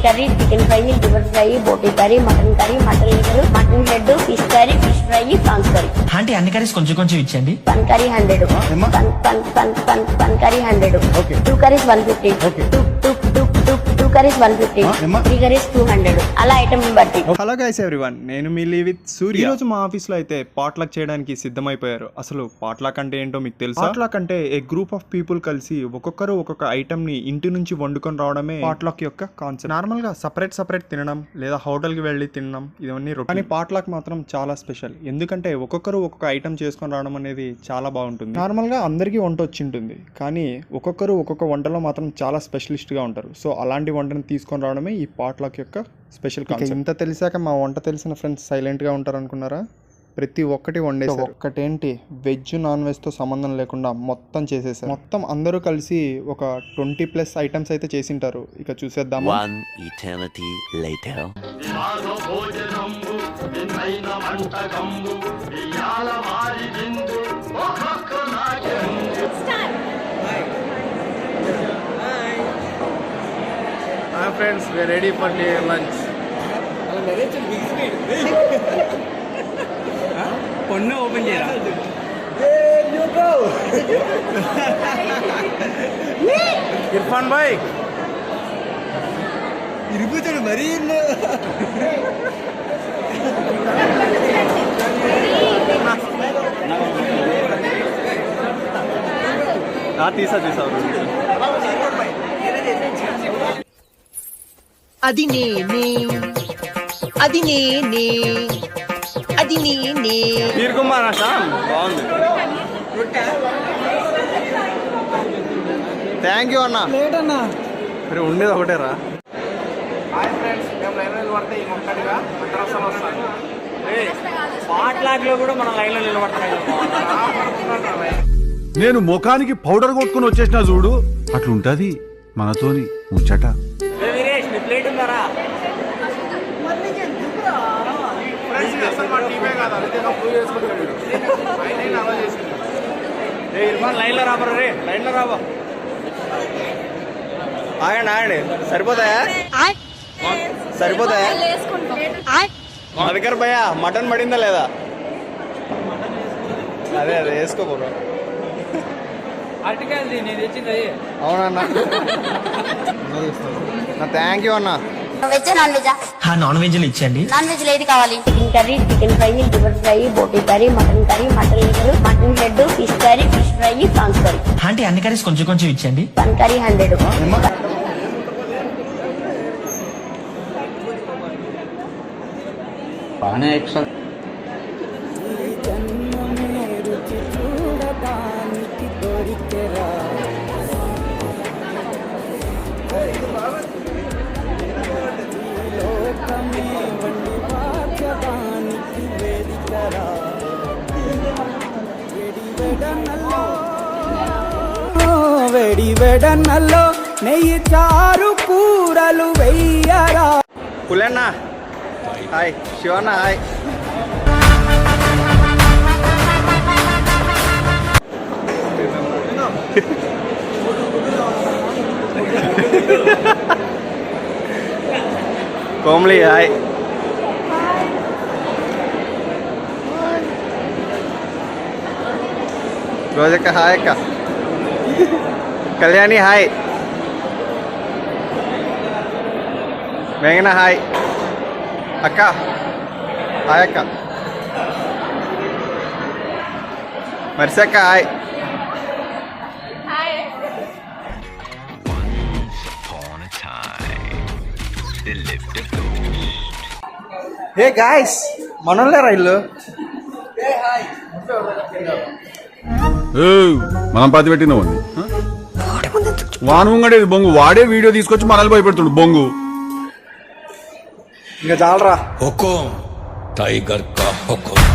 Curry, chicken fry, liver fry, boti curry, mutton curry, mutton liver, mutton head, fish curry, fish fry, prawns curry. అంటే అన్ని curries కొంచెం కొంచెం ఇచ్చండి. పన్ curry 100, పన్ curry 100, 2 curries 150, 2 curries 150, 3 curries 200. అలా item బట్టి. Hello guys everyone, నేను మీ leave with సూర్య. ఈ రోజు మా ఆఫీస్ లో అయితే పాట్లక్ చేయడానికి సిద్ధమైపోయారు. అసలు పాట్లక్ అంటే ఏంటో మీకు తెలుసా? పాట్లక్ అంటే ఏ గ్రూప్ ఆఫ్ పీపుల్ కలిసి ఒక్కొక్కరు ఒక్కొక్క ఐటమ్ ని ఇంటి నుంచి వండుకొని రావడమే పాట్లక్ యొక్క కాన్సెప్ట్. నార్మల్ గా సపరేట్ తినడం లేదా హోటల్ కి వెళ్ళి తినడం ఇవన్నీ రొటీన్. కానీ పాట్లక్ మాత్రం చాలా స్పెషల్. ఎందుకంటే ఒక్కొక్కరు ఒక్కొక్క ఐటమ్ చేసుకొని రావడం అనేది చాలా బాగుంటుంది. నార్మల్ గా అందరికీ వంట వచ్చి ఉంటుంది, కానీ ఒక్కొక్కరు ఒక్కొక్క వంటలో మాత్రం చాలా స్పెషలిస్ట్ గా ఉంటారు. సో అలాంటి వంటను తీసుకొని రావడమే ఈ పాట్లక్ యొక్క స్పెషల్ కాన్సెప్ట్. ఇంత తెలిసాక మా వంట తెలిసిన ఫ్రెండ్స్ సైలెంట్ గా ఉంటారు అనుకున్నారా? ప్రతి ఒక్కటి వండేసారు. ఒక్కటేంటి, వెజ్ నాన్ వెజ్ తో సంబంధం లేకుండా మొత్తం చేసేసారు. మొత్తం అందరూ కలిసి ఒక 20+ ఐటమ్స్ అయితే చేసింటారు. ఇక చూసేద్దాం. Friends, we are ready for lunch. పొన్ను ఓపెన్ చేయరా? ఇర్ఫాన్ భాయ్ ఇరుగుతాడు మరీ. తీసా అది నేనే, అది నేనే, అది నేనే. తీరుకోమా శ్యామ్, బాగుంది. థ్యాంక్ యూ అన్న. లేట్ అన్నా, మరి ఉండేది ఒకటేరా. హాయ్ ఫ్రెండ్స్, మేము లైన్ నిలబడితే ఈ మొక్కడిగా అందరూ వస్తాను. పాట్లాక్ లో కూడా మనం లైన్ లో నిలబడతాం. నేను ముఖానికి పౌడర్ కొట్టుకుని వచ్చేసిన చూడు, అట్లుంటది మనతోని ముచ్చట. వీరేష్, మీ ప్లేట్ ఉందారా? ఇర్ఫాన్ లైన్ లో రాబో రే, లైన్ లో రాబో. ఆగండి, సరిపోతాయా? మా దగ్గర భయ్యా మటన్ పడిందా లేదా? అదే వేసుకోబోరు. అరటికాయలు నేను తెచ్చింది. అవునన్నా, థ్యాంక్ యూ అన్న. Veg non veg? Non veg ఇచ్చండి. నాన్ వెజ్ ఏది కావాలి? Chicken curry, chicken fry, liver fry, boti curry, mutton curry, mutton liver, mutton head, fish curry, fish fry, prawns curry. అంటే అన్ని కర్రీస్ కొంచెం కొంచెం ఇచ్చండి. పన్ కర్రీ 100. బాగానే ఎక్స్ట్రా. వేడి వేడన్నల్లో నెయ్యి చారు కూరలు వెయ్యరా. పులన్న హాయ్, శివన్న హాయ్. కోమ్లీ హాయ్. రోజక్క హాయ్. అక్క కళ్యాణి హాయ్. మేఘన హాయ్. అక్క హాయ్. అక్క మర్సక్క హాయ్. హే గాయ్స్, మనోళ్ళేరా ఇల్లు. మనం పాతి పెట్టిన వాను ఉంగడేది బొంగు, వాడే వీడియో తీసుకొచ్చి మనల్ని భయపెడుతుండు బొంగు. ఇంకా చాలరా. हुकुम टाइगर का हुकुम.